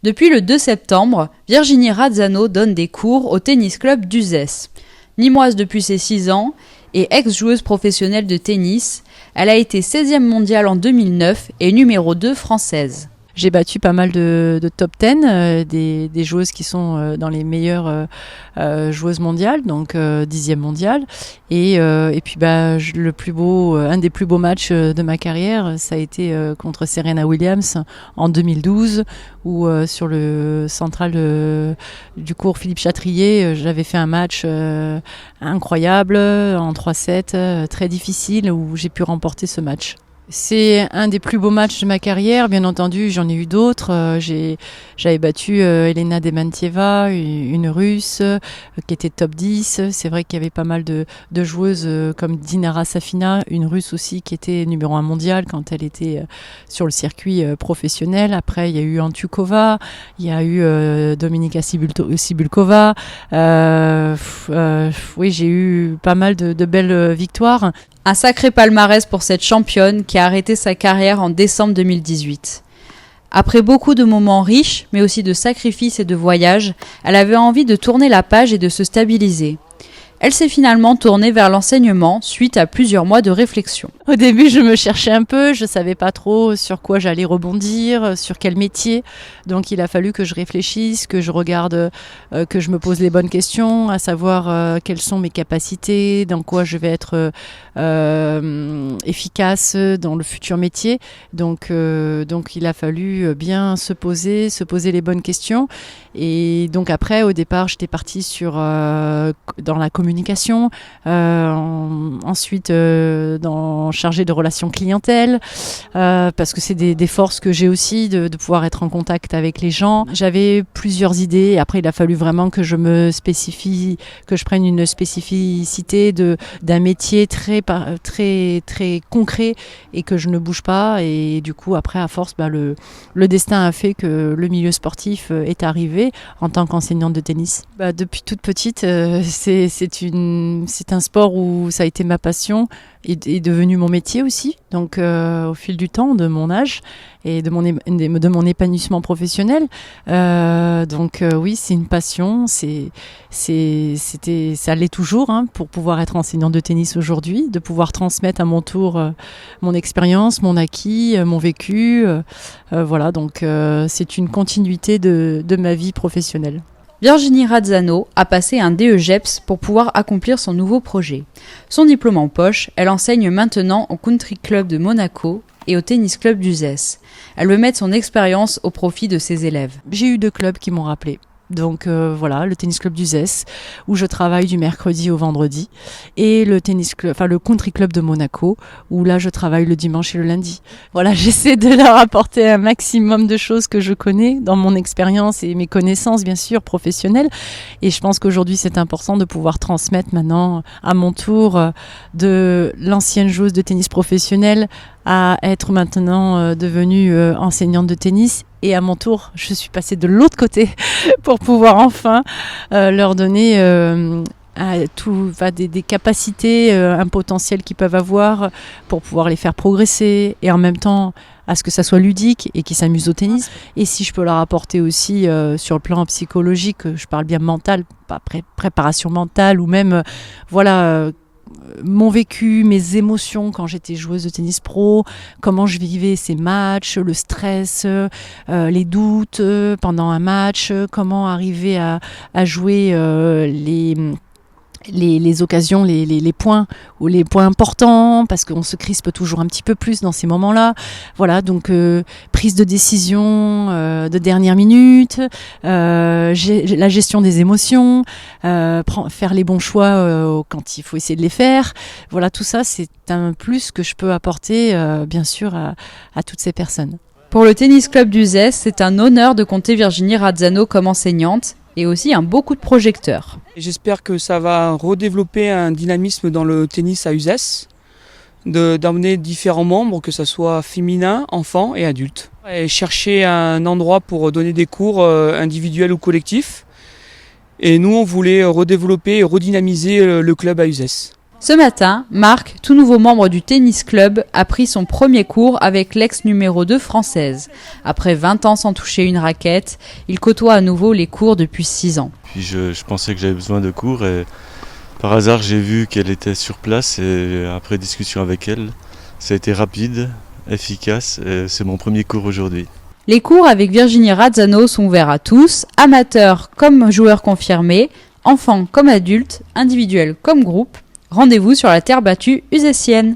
Depuis le 2 septembre, Virginie Razzano donne des cours au tennis club d'Uzès. Nîmoise depuis ses 6 ans et ex-joueuse professionnelle de tennis, elle a été 16e mondiale en 2009 et numéro 2 française. J'ai battu pas mal de top 10, des joueuses qui sont dans les meilleures joueuses mondiales, donc 10e mondiale. Et puis un des plus beaux matchs de ma carrière, ça a été contre Serena Williams en 2012, où sur le central du cours Philippe Chatrier, j'avais fait un match incroyable en 3-7, très difficile, où j'ai pu remporter ce match. C'est un des plus beaux matchs de ma carrière, bien entendu, j'en ai eu d'autres. J'avais battu Elena Dementieva, une russe, qui était top 10. C'est vrai qu'il y avait pas mal de joueuses comme Dinara Safina, une russe aussi, qui était numéro 1 mondial quand elle était sur le circuit professionnel. Après, il y a eu Antukova, il y a eu Dominika Sibulkova. Oui, j'ai eu pas mal de belles victoires. Un sacré palmarès pour cette championne qui a arrêté sa carrière en décembre 2018. Après beaucoup de moments riches, mais aussi de sacrifices et de voyages, elle avait envie de tourner la page et de se stabiliser. Elle s'est finalement tournée vers l'enseignement suite à plusieurs mois de réflexion. Au début, je me cherchais un peu, je savais pas trop sur quoi j'allais rebondir, sur quel métier. Donc il a fallu que je réfléchisse, que je regarde, que je me pose les bonnes questions, à savoir quelles sont mes capacités, dans quoi je vais être efficace dans le futur métier. Donc il a fallu bien se poser les bonnes questions. Et donc après, au départ, j'étais partie dans la communication, ensuite chargée de relations clientèle, parce que c'est des forces que j'ai aussi, de pouvoir être en contact avec les gens. J'avais plusieurs idées, et après il a fallu vraiment que je prenne une spécificité d'un métier très concret et que je ne bouge pas. Et du coup après, à force, le destin a fait que le milieu sportif est arrivé en tant qu'enseignante de tennis. Depuis toute petite, c'est un sport où ça a été ma passion et est devenu mon métier aussi. Donc au fil du temps, de mon âge et de mon épanouissement professionnel. Oui, c'est une passion. Ça l'est toujours, pour pouvoir être enseignante de tennis aujourd'hui, de pouvoir transmettre à mon tour mon expérience, mon acquis, mon vécu. Voilà, donc c'est une continuité de ma vie professionnelle. Virginie Razzano a passé un DEGEPS pour pouvoir accomplir son nouveau projet. Son diplôme en poche, elle enseigne maintenant au Country Club de Monaco et au Tennis Club d'Uzès. Elle veut mettre son expérience au profit de ses élèves. J'ai eu 2 clubs qui m'ont rappelé. Donc le tennis club d'Uzès, où je travaille du mercredi au vendredi, et le country club de Monaco, où là je travaille le dimanche et le lundi. Voilà, j'essaie de leur apporter un maximum de choses que je connais dans mon expérience et mes connaissances bien sûr professionnelles. Et je pense qu'aujourd'hui c'est important de pouvoir transmettre maintenant à mon tour de l'ancienne joueuse de tennis professionnelle à être maintenant devenue enseignante de tennis. Et à mon tour, je suis passée de l'autre côté pour pouvoir enfin leur donner des capacités, un potentiel qu'ils peuvent avoir pour pouvoir les faire progresser et en même temps à ce que ça soit ludique et qu'ils s'amusent au tennis. Et si je peux leur apporter aussi sur le plan psychologique, je parle bien mental, pas préparation mentale ou même mon vécu, mes émotions quand j'étais joueuse de tennis pro, comment je vivais ces matchs, le stress, les doutes pendant un match, comment arriver à jouer les occasions, les points ou les points importants, parce qu'on se crispe toujours un petit peu plus dans ces moments-là. Voilà, donc prise de décision de dernière minute, la gestion des émotions, faire les bons choix quand il faut essayer de les faire. Voilà, tout ça, c'est un plus que je peux apporter, bien sûr, à toutes ces personnes. Pour le Tennis Club d'Uzès, c'est un honneur de compter Virginie Razzano comme enseignante et aussi un beau coup de projecteur. J'espère que ça va redévelopper un dynamisme dans le tennis à Uzès, d'emmener différents membres, que ce soit féminins, enfants et adultes. Et chercher un endroit pour donner des cours individuels ou collectifs. Et nous, on voulait redévelopper et redynamiser le club à Uzès. Ce matin, Marc, tout nouveau membre du tennis club, a pris son premier cours avec l'ex numéro 2 française. Après 20 ans sans toucher une raquette, il côtoie à nouveau les cours depuis 6 ans. Puis je pensais que j'avais besoin de cours et par hasard j'ai vu qu'elle était sur place et après discussion avec elle, ça a été rapide, efficace et c'est mon premier cours aujourd'hui. Les cours avec Virginie Razzano sont ouverts à tous, amateurs comme joueurs confirmés, enfants comme adultes, individuels comme groupes. Rendez-vous sur la terre battue uzessienne.